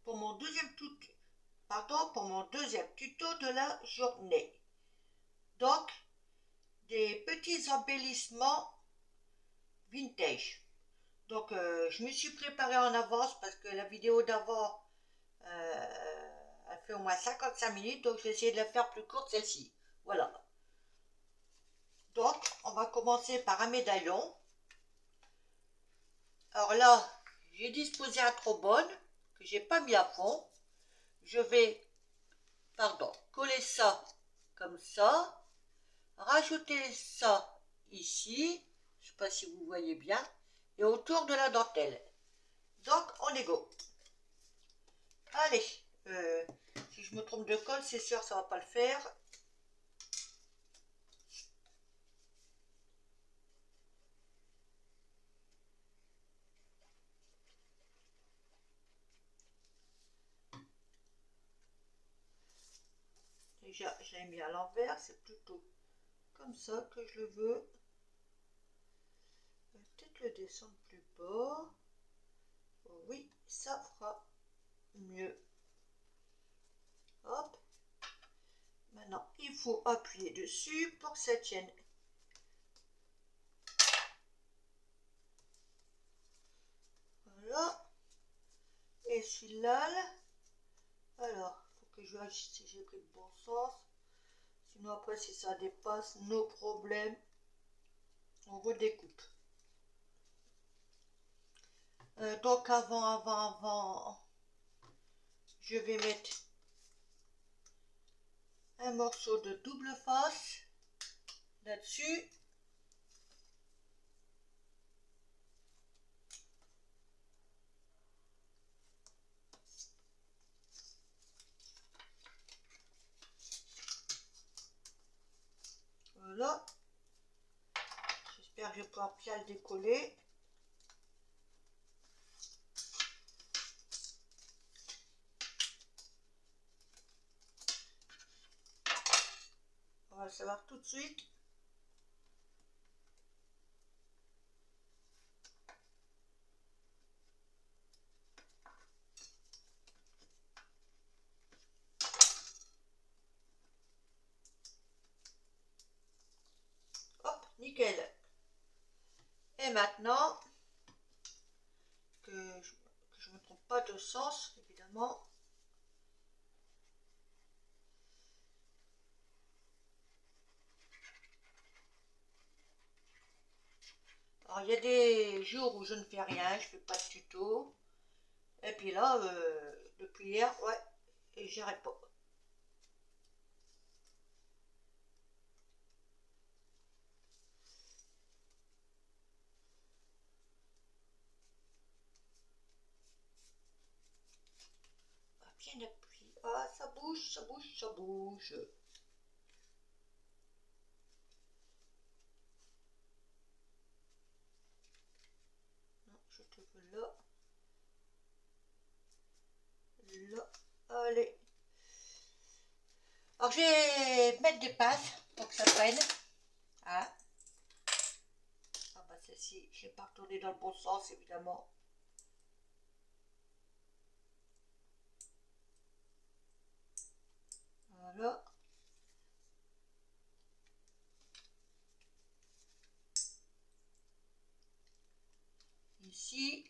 pour mon deuxième tuto, pour mon deuxième tuto de la journée. Donc, des petits embellissements vintage. Donc, je me suis préparée en avance parce que la vidéo d'avant, elle fait au moins 55 minutes, donc j'ai essayé de la faire plus courte celle-ci. Voilà. Donc, on va commencer par un médaillon. Alors là, j'ai disposé un trombone que j'ai pas mis à fond. Je vais, coller ça comme ça, rajouter ça ici, je ne sais pas si vous voyez bien, et autour de la dentelle. Donc, on est go. Allez, si je me trompe de colle, c'est sûr, ça va pas le faire. Déjà, je l'ai mis à l'envers, c'est plutôt comme ça que je le veux. Je vais peut-être le descendre plus bas. Oui, ça fera mieux. Hop. Maintenant, il faut appuyer dessus pour que ça tienne. Voilà. Et celui-là, alors, il faut que je vérifie si j'ai pris le bon sens. Sinon, après, si ça dépasse, nos problèmes, on redécoupe. Donc, avant, je vais mettre un morceau de double face là-dessus. Voilà. J'espère que je vais pouvoir bien le décoller. On va le savoir tout de suite. Hop, nickel. Et maintenant, que je ne me trompe pas de sens, évidemment. Alors, il y a des jours où je ne fais rien, je ne fais pas de tuto. Et puis là, depuis hier, ouais, et j'arrête pas. Ah, bien appuyé. Ah, ça bouge, ça bouge, ça bouge. Non, je te veux là. Là, allez. Alors, je vais mettre des pinces pour que ça prenne. Hein. Ah bah celle-ci, je n'ai pas retourné dans le bon sens, évidemment. Voilà. Ici.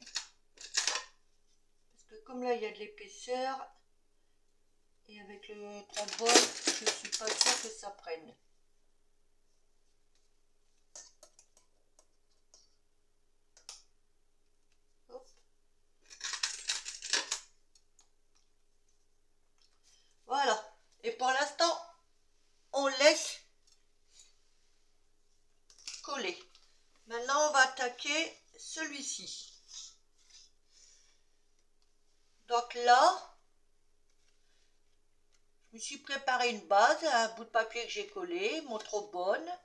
Parce que comme là, il y a de l'épaisseur. Et avec le trombone, je ne suis pas sûre que ça prenne. Hop. Voilà. Et pour l'instant, on laisse coller. Maintenant, on va attaquer celui-ci. Donc là, je me suis préparé une base, un bout de papier que j'ai collé, mon trombone.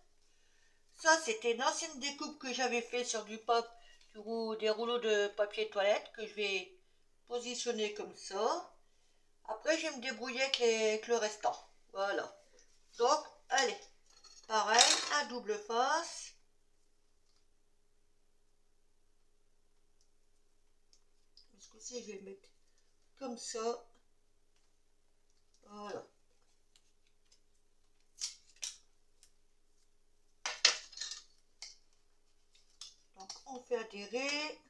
Ça, c'était une ancienne découpe que j'avais fait sur des rouleaux de papier toilette que je vais positionner comme ça. Après, je vais me débrouiller avec le restant. Voilà. Donc, allez. Pareil, un double face. Ce coup-ci, je vais mettre comme ça. Voilà. Donc on fait adhérer.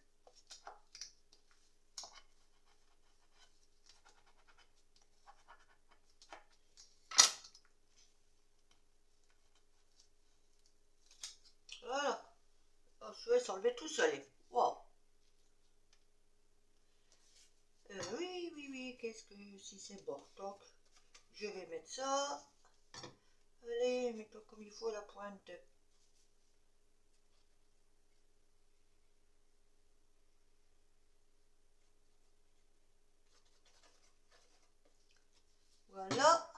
Voilà. Oh, je vais s'enlever tout seul. Wow. Oui, oui, oui, qu'est-ce que si c'est bon. Donc, je vais mettre ça. Allez, mettons comme il faut la pointe. Voilà.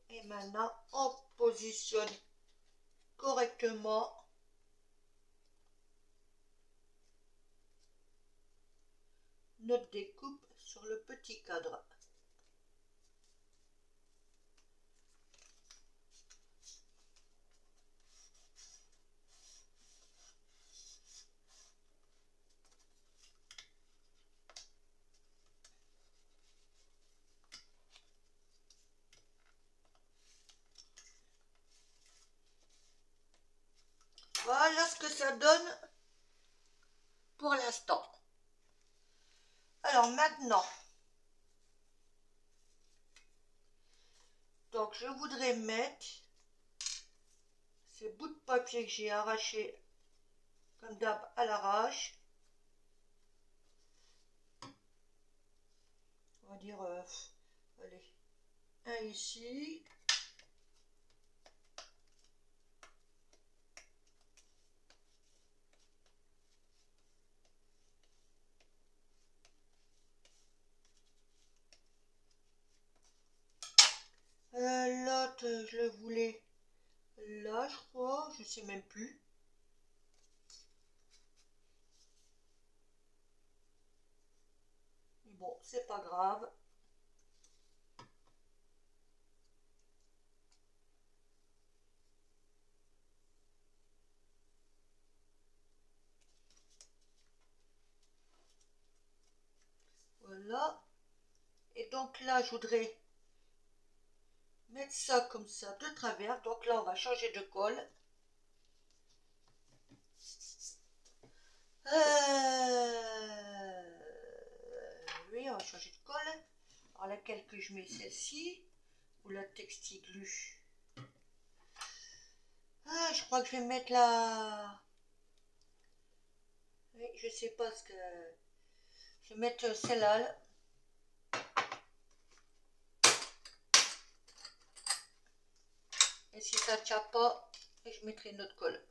Et maintenant, on positionne correctement notre découpe sur le petit cadre. Voilà ce que ça donne pour l'instant. Alors maintenant, donc je voudrais mettre ces bouts de papier que j'ai arrachés comme d'hab à l'arrache. On va dire, allez, un ici. L'autre, je le voulais là, je crois, je sais même plus. Mais bon, c'est pas grave. Voilà. Et donc là, je voudrais mettre ça comme ça de travers. Donc là, on va changer de colle. Oui, on va changer de colle. Alors laquelle que je mets, celle-ci ou la Textiglu? Ah, je crois que je vais mettre la... Oui, je sais pas ce que... Je vais mettre celle-là. Et si ça ne tient pas, je mettrai une autre colle.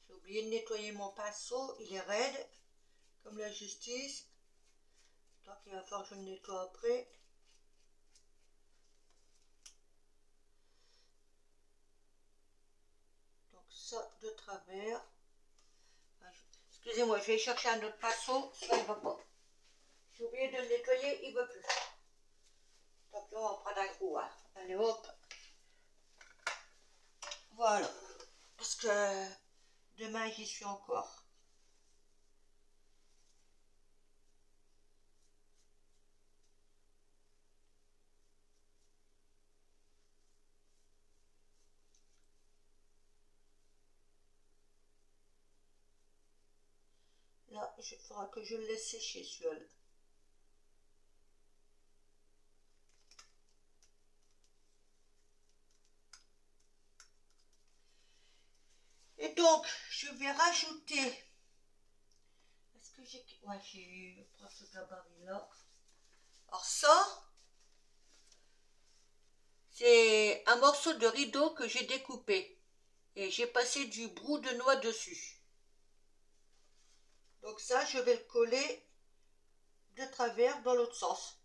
J'ai oublié de nettoyer mon pinceau, il est raide, comme la justice. Donc il va falloir que je le nettoie après. Donc ça de travers. Excusez-moi, je vais chercher un autre pinceau, ça il va pas. J'ai oublié de le nettoyer, il ne veut plus. Donc là on va prendre un gros. Hein. Allez hop. Voilà. Parce que demain j'y suis encore. Là, il faudra que je le laisse sécher celui-là. Et donc, je vais rajouter. Est-ce que j'ai. Ouais, j'ai pris ce gabarit là. Alors, ça, c'est un morceau de rideau que j'ai découpé. Et j'ai passé du brou de noix dessus. Donc, ça, je vais le coller de travers dans l'autre sens.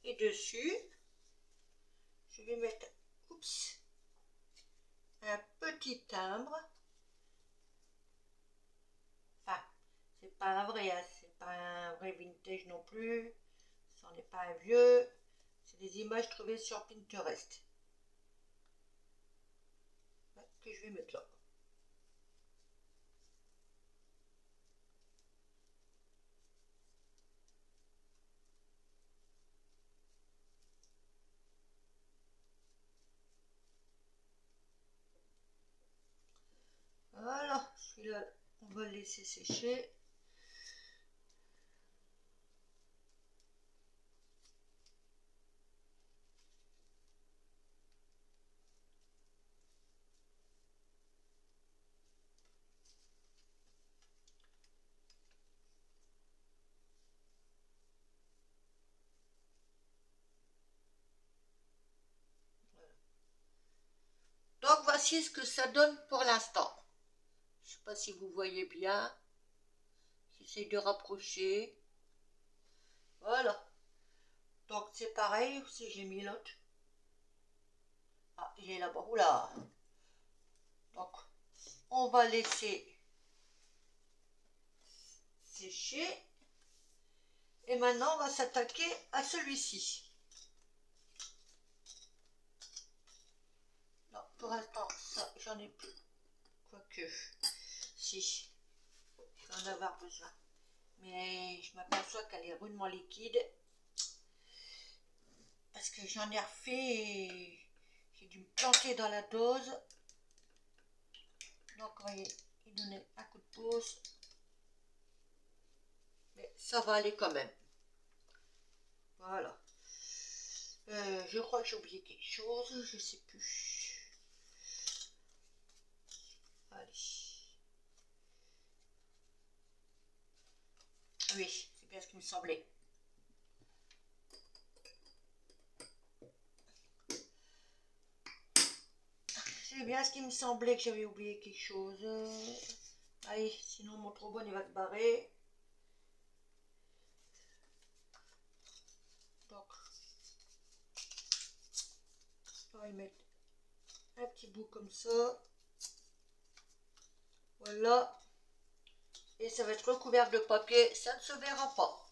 Et dessus, je vais mettre, oups, un petit timbre. Enfin, c'est pas un vrai, hein, c'est pas un vrai vintage non plus. Ça n'est pas un vieux. C'est des images trouvées sur Pinterest. Que je vais mettre là. Voilà, celui-là, on va le laisser sécher. Donc voici ce que ça donne pour l'instant. Je ne sais pas si vous voyez bien. J'essaie de rapprocher. Voilà. Donc c'est pareil si j'ai mis l'autre. Ah, il est là-bas. Oula. Donc on va laisser sécher. Et maintenant on va s'attaquer à celui-ci. Non, pour l'instant, ça j'en ai plus. Quoique, si, je vais en avoir besoin. Mais je m'aperçois qu'elle est rudement liquide. Parce que j'en ai refait et j'ai dû me planter dans la dose. Donc on va y donner un coup de pouce. Mais ça va aller quand même. Voilà. Je crois que j'ai oublié quelque chose, je sais plus. Allez. Oui, c'est bien ce qui me semblait. C'est bien ce qui me semblait que j'avais oublié quelque chose. Allez, sinon mon trombone il va se barrer. Donc, on va y mettre un petit bout comme ça. Voilà. Et ça va être recouvert de papier, ça ne se verra pas.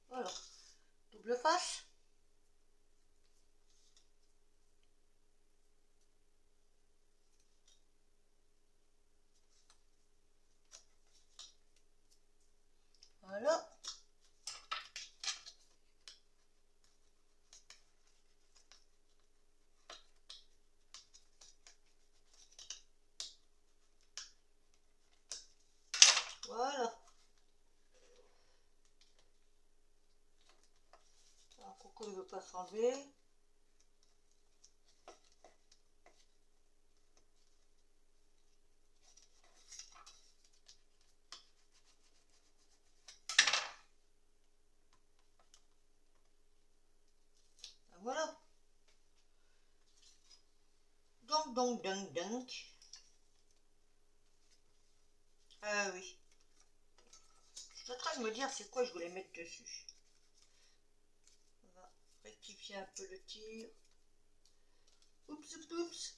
Voilà. Double face. Voilà. Voilà. Alors, Coco ne veut pas s'enlever. Voilà. Donc. Ah oui. Je suis en train de me dire c'est quoi je voulais mettre dessus. On va rectifier un peu le tir. Oups, oups, oups.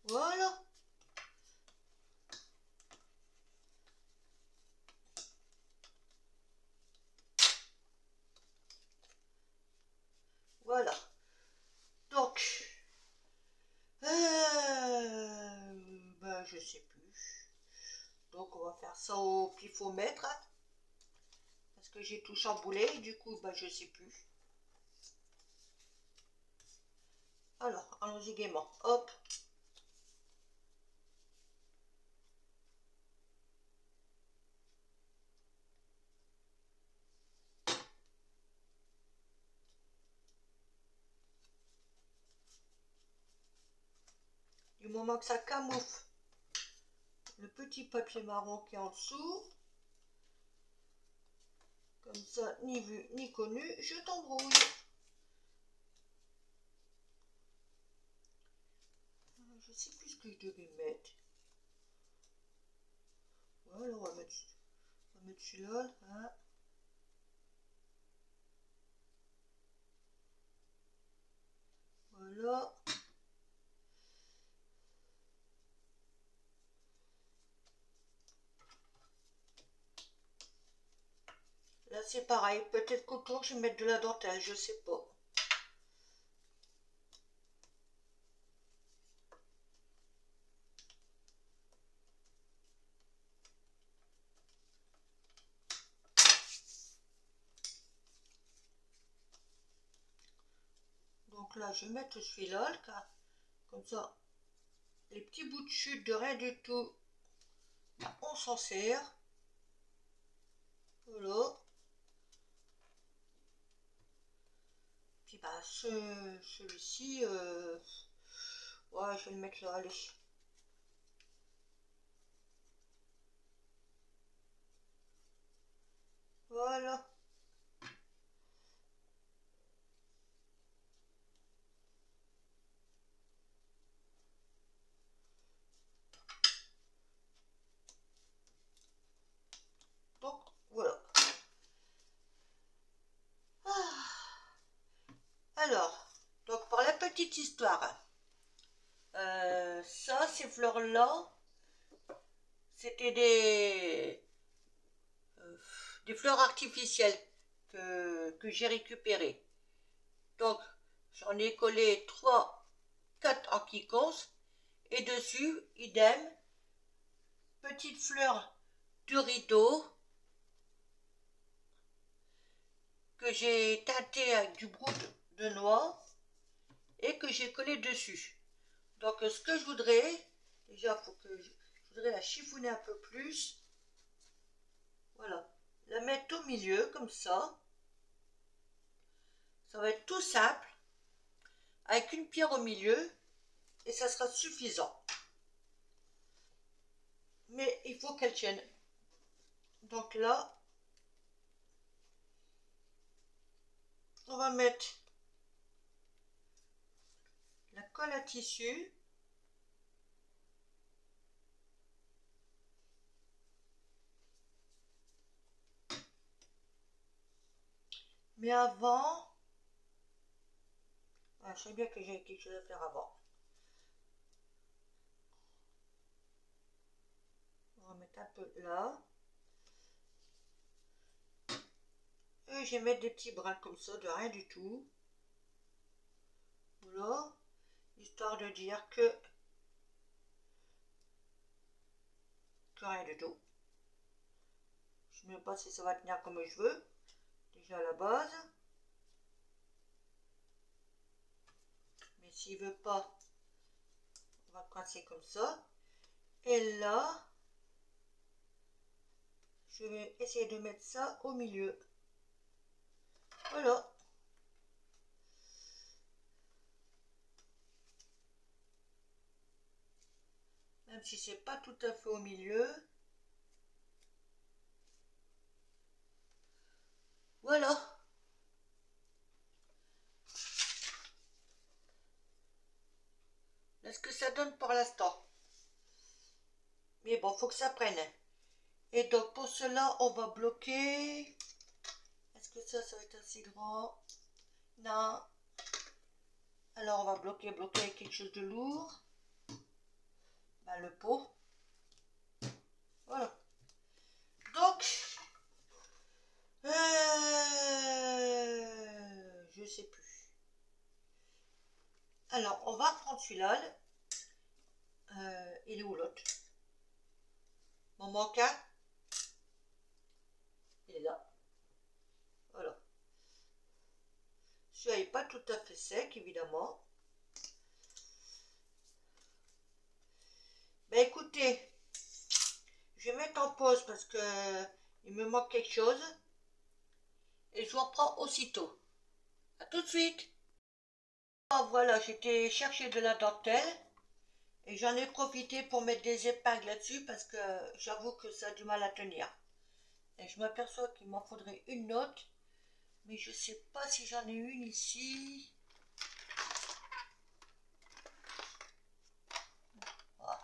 Voilà. Voilà. Donc, je sais plus. Donc, on va faire ça au pifomètre. Parce que j'ai tout chamboulé. Du coup, je sais plus. Alors, allons-y gaiement. Hop. Du moment que ça camoufle le petit papier marron qui est en dessous, comme ça, ni vu ni connu, je t'embrouille. Je sais plus ce que je devais mettre. Voilà, on va mettre celui-là, hein. Voilà. Là c'est pareil, peut-être qu'autour je vais mettre de la dentelle, je sais pas. Donc là je vais mettre celui-là, comme ça les petits bouts de chute de rien du tout, on s'en sert. Voilà. Puis bah celui-ci, ouais, je vais le mettre là, allez. Voilà. Donc voilà. Alors, donc pour la petite histoire, ça, ces fleurs-là, c'était des fleurs artificielles que j'ai récupérées. Donc, j'en ai collé 3, 4 en quinconce, et dessus, idem, petite fleur de rideau que j'ai teinté avec du brou de noix et que j'ai collé dessus. Donc, ce que je voudrais, déjà, je voudrais la chiffonner un peu plus. Voilà, la mettre au milieu comme ça. Ça va être tout simple, avec une pierre au milieu, et ça sera suffisant. Mais il faut qu'elle tienne. Donc là, on va mettre la colle à tissu. Mais avant, je sais bien que j'ai quelque chose à faire avant. On va mettre un peu là. Et je vais mettre des petits brins comme ça, de rien du tout. Voilà. Histoire de dire que rien du tout. Je ne sais même pas si ça va tenir comme je veux. Déjà à la base. Mais s'il veut pas, on va coincer comme ça. Et là, je vais essayer de mettre ça au milieu. Voilà. Même si c'est pas tout à fait au milieu. Voilà. Est-ce que ça donne pour l'instant? Mais bon, faut que ça prenne. Et donc pour cela, on va bloquer. Est-ce que ça va être assez grand? Non. Alors on va bloquer avec quelque chose de lourd. Ben, le pot. Voilà. Donc, je sais plus. Alors, on va prendre celui-là. Il est où l'autre? M'en manque un. Il est là. Voilà. Celui-là n'est pas tout à fait sec, évidemment. Ben écoutez, je vais mettre en pause parce que il me manque quelque chose. Et je vous reprends aussitôt. A tout de suite. Ah, voilà, j'étais chercher de la dentelle. Et j'en ai profité pour mettre des épingles là-dessus parce que j'avoue que ça a du mal à tenir. Et je m'aperçois qu'il m'en faudrait une autre. Mais je sais pas si j'en ai une ici. Ah,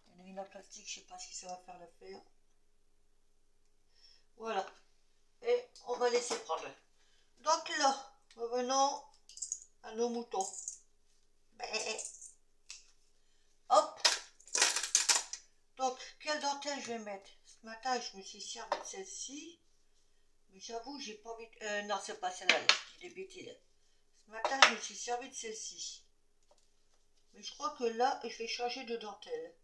il y en a une en plastique, je sais pas si ça va faire l'affaire. Voilà. Et on va laisser prendre. Donc là, revenons à nos moutons. Hop. Donc, quelle dentelle je vais mettre? Ce matin, je me suis servi de celle-ci. Mais j'avoue, j'ai pas envie de... non, c'est pas celle-là, je dis des bêtises. Ce matin, je me suis servi de celle-ci. Mais je crois que là, je vais changer de dentelle.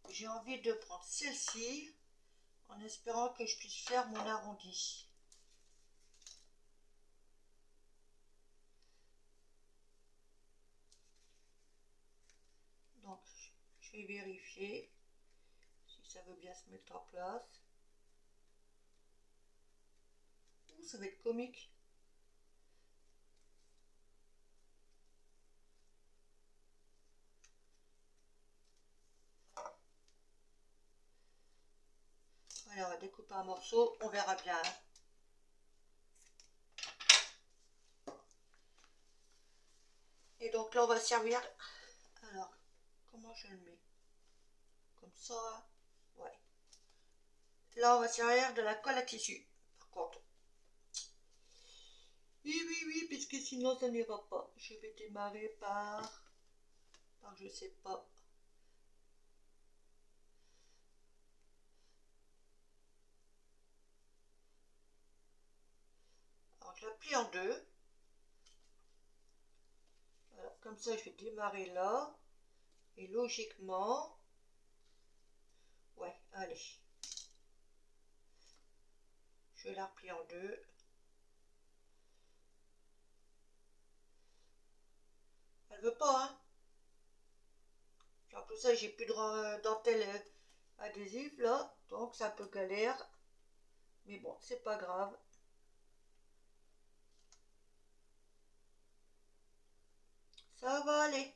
J'ai envie de prendre celle-ci, en espérant que je puisse faire mon arrondi. Donc, je vais vérifier si ça veut bien se mettre en place. Ouh, ça va être comique. Voilà, on va découper un morceau, on verra bien. Et donc là, on va servir... Alors, comment je le mets? Comme ça. Ouais. Là, on va servir de la colle à tissu. Par contre. Oui, oui, oui, puisque sinon, ça n'ira pas. Je vais démarrer par je sais pas. Alors, je la plie en deux. Voilà, comme ça, je vais démarrer là. Et logiquement... Ouais, allez. Je la replie en deux. Elle veut pas, hein. En plus ça, j'ai plus de dentelle adhésive là, donc c'est un peu galère. Mais bon, c'est pas grave. Ça va aller.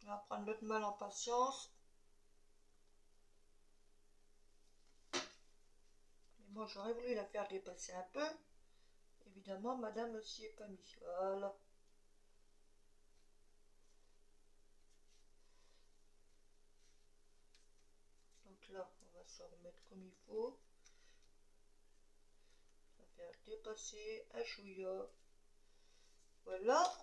On va prendre notre mal en patience. Mais moi, j'aurais voulu la faire dépasser un peu. Évidemment, madame ne s'y est pas mis. Voilà. Donc là, on va se remettre comme il faut. On va faire dépasser un chouïa. Voilà.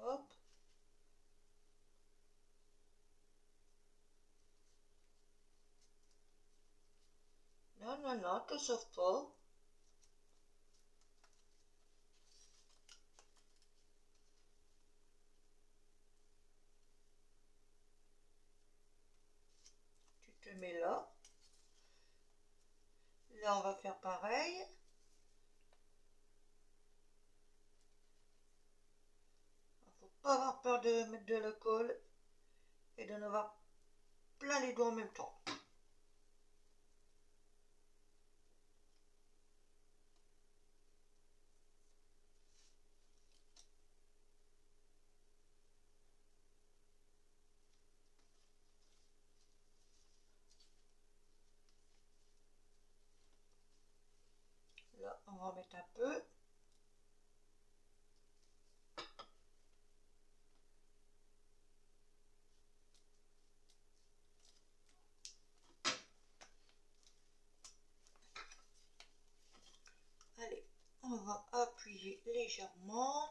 Hop. Non, non, non, te sauve pas. Tu te mets là. Là, on va faire pareil. Il ne faut pas avoir peur de mettre de la colle et d'en avoir plein les doigts en même temps. Là, on va en mettre un peu. Allez, on va appuyer légèrement.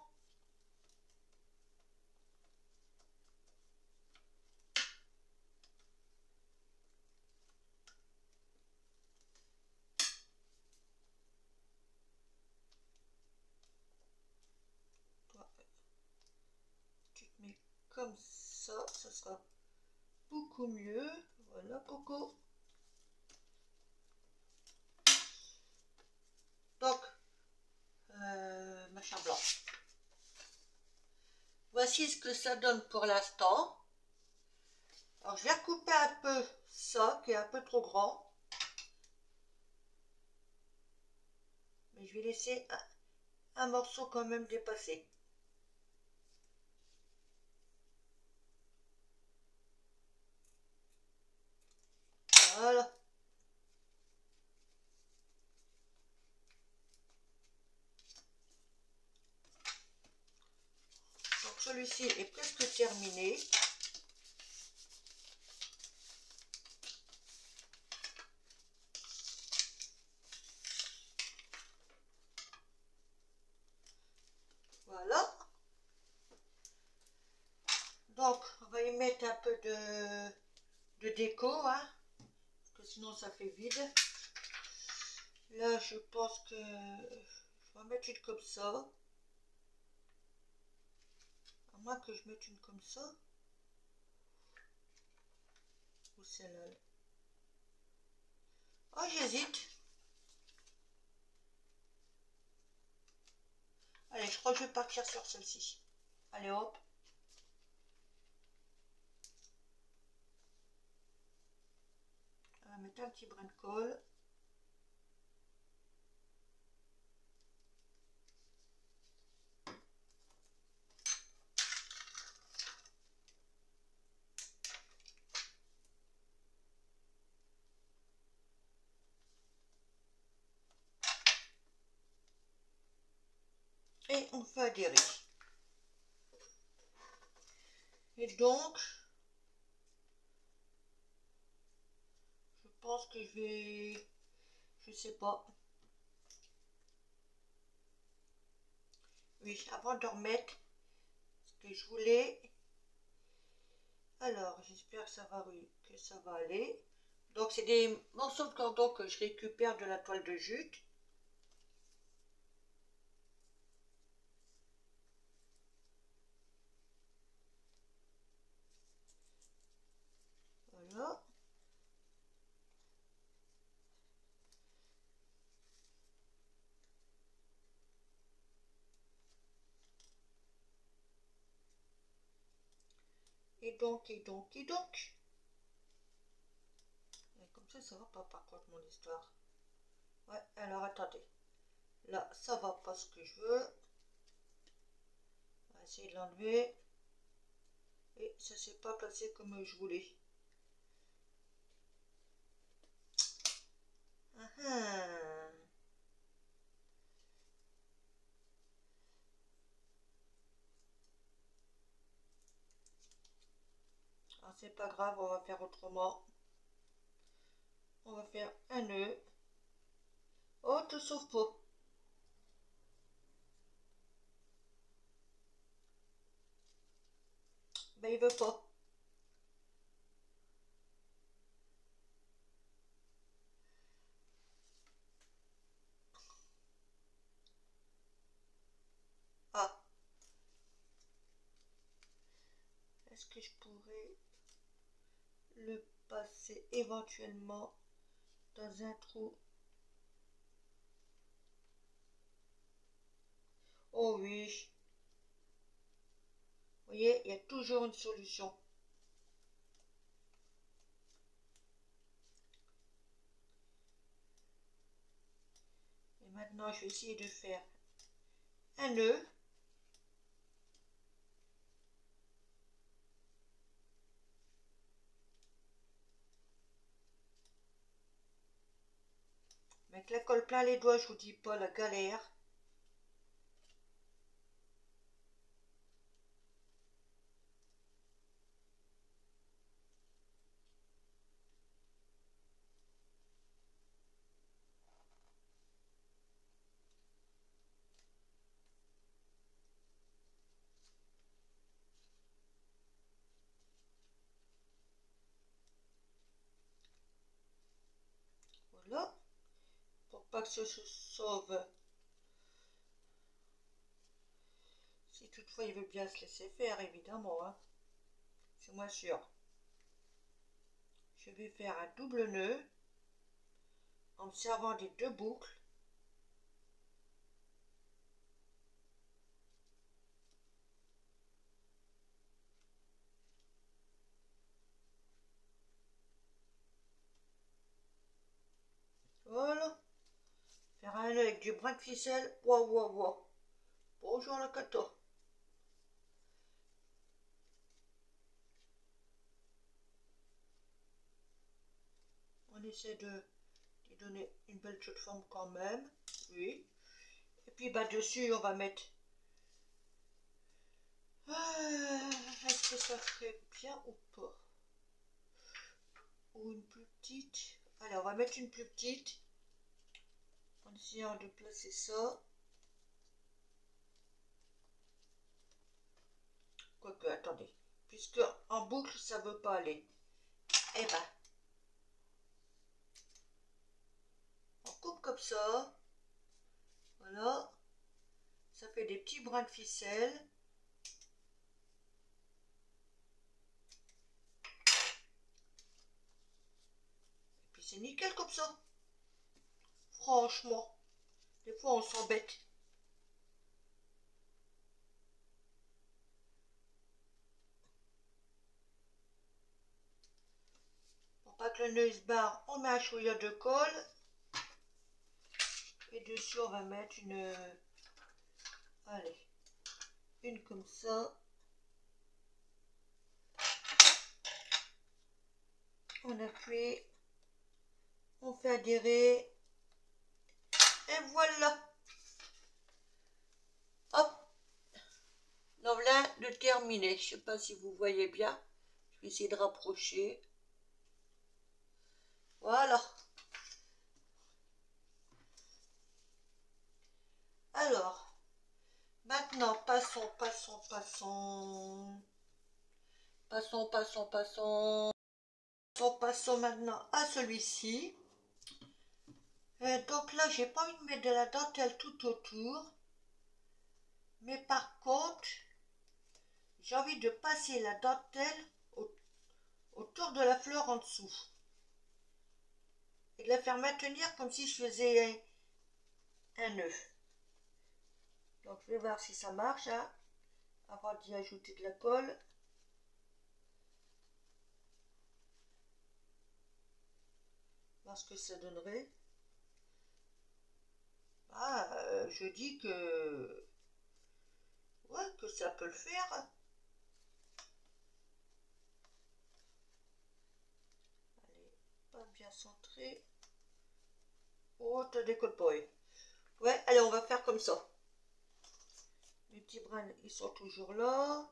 Toi, tu te mets comme ça sera beaucoup mieux. Voilà, Coco. Donc, machin blanc. Voici ce que ça donne pour l'instant. Alors, je vais recouper un peu ça, qui est un peu trop grand. Mais je vais laisser un morceau quand même dépasser. Voilà. Donc celui-ci est presque terminé. Voilà. Donc on va y mettre un peu de déco, hein, parce que sinon ça fait vide. Là je pense que je vais mettre une comme ça. À moins que je mette une comme ça. Ou celle-là. Oh, j'hésite. Allez, je crois que je vais partir sur celle-ci. Allez, hop. On va mettre un petit brin de colle. Et on fait adhérer. Et donc, je pense que je vais... Je sais pas. Oui, avant de remettre ce que je voulais. Alors, j'espère que ça va aller. Donc, c'est des morceaux de cordon que je récupère de la toile de jute. Voilà. Et donc. Et comme ça va pas par contre mon histoire. Ouais, alors attendez. Là, ça va pas ce que je veux. On va essayer de l'enlever. Et ça s'est pas placé comme je voulais. Ah, c'est pas grave, on va faire autrement. On va faire un nœud. Oh, tout sauf pas. Ben, il veut pas. Ah, est-ce que je pourrais le passer éventuellement dans un trou? Oh oui. Vous voyez, il y a toujours une solution. Et maintenant, je vais essayer de faire un nœud. Avec la colle plein les doigts, je vous dis pas la galère. Voilà. Pour pas que ce se sauve. Si toutefois il veut bien se laisser faire, évidemment. Hein. C'est moins sûr. Je vais faire un double nœud en me servant des deux boucles. du brin de ficelle. Waouh, waouh, waouh. Bonjour le gâteau. On essaie de lui donner une belle toute forme quand même. Oui. Et puis bah dessus on va mettre. Est-ce que ça ferait bien ou pas? Ou une plus petite? Allez, on va mettre une plus petite. En essayant de placer ça. Quoique, attendez. Puisque en boucle ça veut pas aller. Eh ben. On coupe comme ça. Voilà. Ça fait des petits brins de ficelle. Et puis c'est nickel comme ça. Franchement. Des fois on s'embête. Pour pas que le nœud se barre, on met un chouïa de colle. Et dessus on va mettre une... Allez. Une comme ça. On appuie. On fait adhérer. Et voilà. Hop. Nous voilà de terminer. Je ne sais pas si vous voyez bien. Je vais essayer de rapprocher. Voilà. Alors, maintenant, passons. Passons maintenant à celui-ci. Donc là, j'ai pas envie de mettre de la dentelle tout autour. Mais par contre, j'ai envie de passer la dentelle autour de la fleur en dessous. Et de la faire maintenir comme si je faisais un nœud. Donc je vais voir si ça marche, hein, avant d'y ajouter de la colle. Voir ce que ça donnerait. Ah, je dis que... Ouais, que ça peut le faire. Allez, pas bien centré. Oh, t'as décolle pas. Ouais, allez, on va faire comme ça. Les petits brins, ils sont toujours là.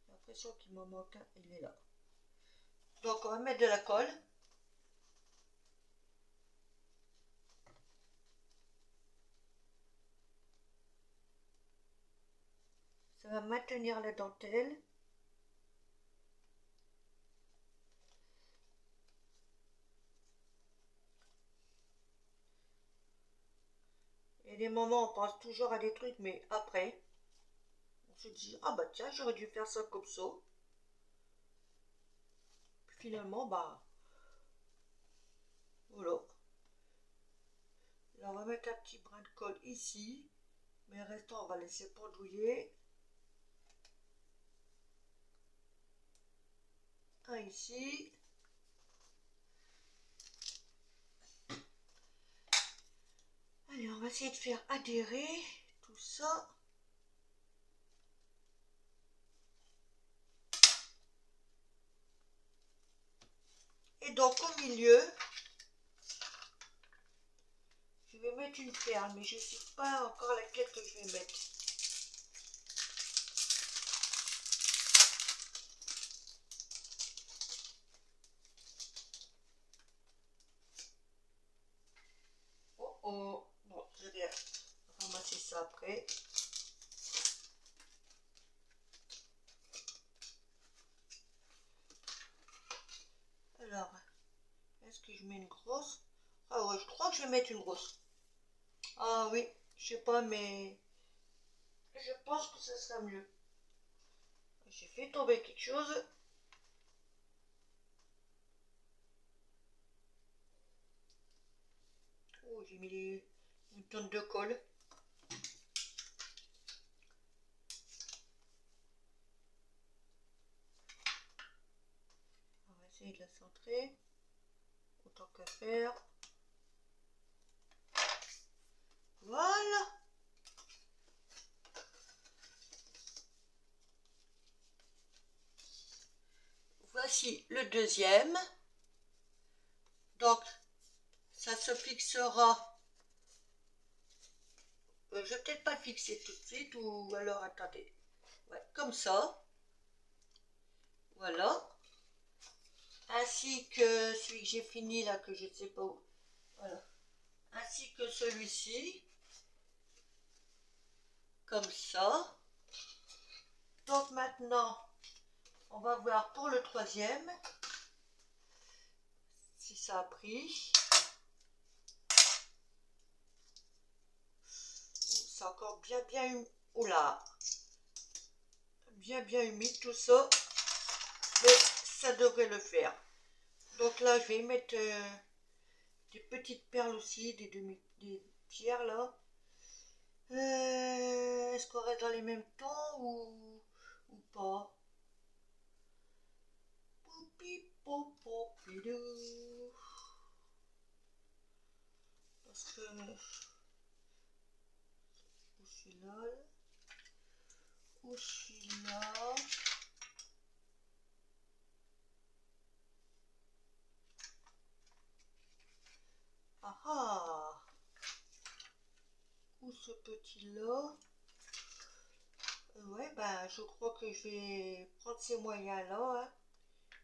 J'ai l'impression qu'il m'en manque un, il est là. Donc, on va mettre de la colle. Ça va maintenir la dentelle. Et des moments, on pense toujours à des trucs, mais après, on se dit, ah bah tiens, j'aurais dû faire ça comme ça. Puis finalement, bah, voilà. Là, on va mettre un petit brin de colle ici. Mais le restant, on va laisser pendouiller. Un ici. Allez, on va essayer de faire adhérer tout ça. Et donc, au milieu, je vais mettre une perle, mais je ne sais pas encore laquelle que je vais mettre. Oh oh, bon, je vais ramasser ça après. Alors, est-ce que je mets une grosse? Ah ouais, je crois que je vais mettre une grosse. Ah oui, je sais pas, mais je pense que ça sera mieux. J'ai fait tomber quelque chose. Oh, j'ai mis une tonne de colle. On va essayer de la centrer. Autant qu'à faire. Voilà. Voici le deuxième. Donc, ça se fixera. Je vais peut-être pas le fixer tout de suite, ou alors attendez. Ouais, comme ça. Voilà. Ainsi que celui que j'ai fini là, que je ne sais pas où. Voilà. Ainsi que celui-ci. Comme ça. Donc maintenant, on va voir pour le troisième. Si ça a pris. C'est encore bien humide. Oula. Bien humide tout ça. Mais ça devrait le faire. Donc là, je vais y mettre des petites perles aussi, des pierres là. Est-ce qu'on reste dans les mêmes tons ou pas? Parce que où je suis là, où je suis là. Ah ah, où ce petit là? Ouais, ben je crois que je vais prendre ces moyens là, hein.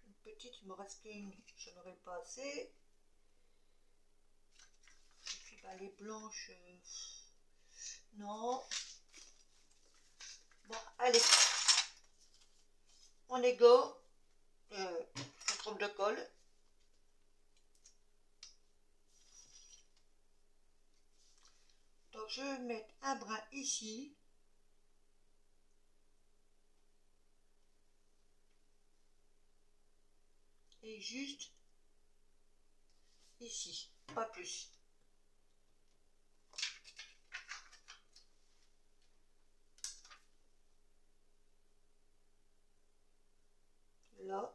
Une petite, il me reste qu'une, je n'aurai pas assez. Et puis ben, les blanches, non. Bon, allez, on est go. Je trouve de colle. Donc je vais mettre un brin ici. Et juste ici, pas plus. Là.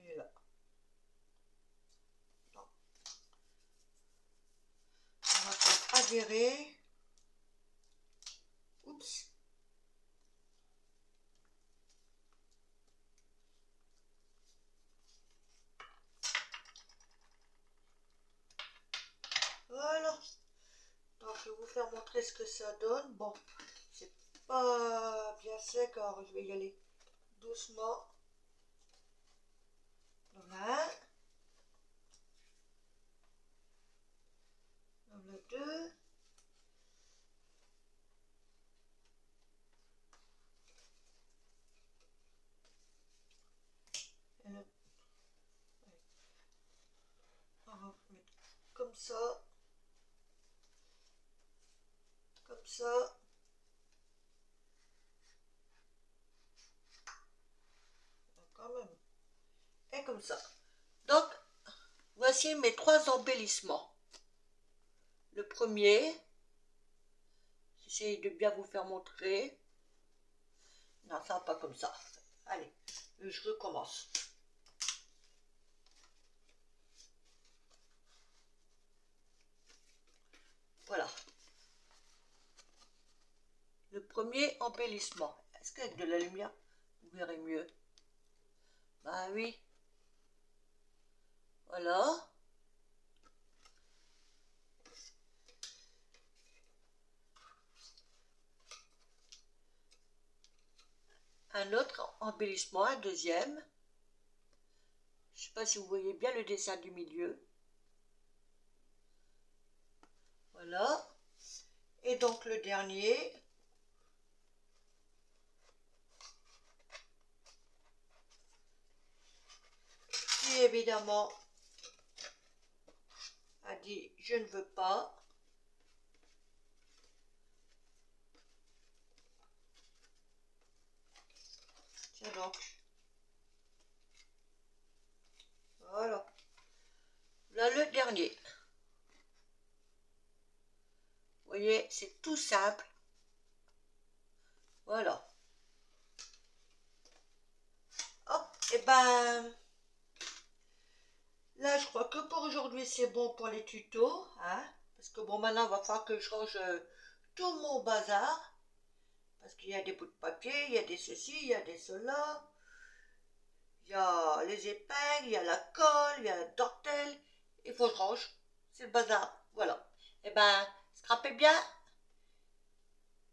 Et là. Donc, on va faire adhérer. Oups. Voilà. Donc je vais vous faire montrer ce que ça donne. Bon, c'est pas bien sec, alors je vais y aller doucement. Voilà. Voilà deux. Et là, on va mettre comme ça. Comme ça. Quand même. Et comme ça. Donc, voici mes trois embellissements. Le premier, j'essaie de bien vous faire montrer. Non, ça va pas comme ça. Allez, je recommence. Voilà. Le premier embellissement. Est-ce qu'avec de la lumière, vous verrez mieux? Bah oui. Voilà. Un autre embellissement, un deuxième. Je ne sais pas si vous voyez bien le dessin du milieu. Voilà. Et donc le dernier. Qui évidemment a dit je ne veux pas. Tiens donc. Voilà. Là le dernier. Vous voyez, c'est tout simple. Voilà. Hop, et ben, aujourd'hui c'est bon pour les tutos, hein, parce que bon, maintenant il va falloir que je range tout mon bazar, parce qu'il y a des bouts de papier, il y a des ceci, il y a des cela, il y a les épingles, il y a la colle, il y a la dentelle, il faut que je range, c'est le bazar, voilà. Eh ben, scrapez bien,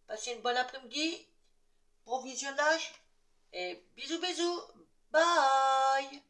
passez une bonne après-midi, bon visionnage, et bisous bisous, bye.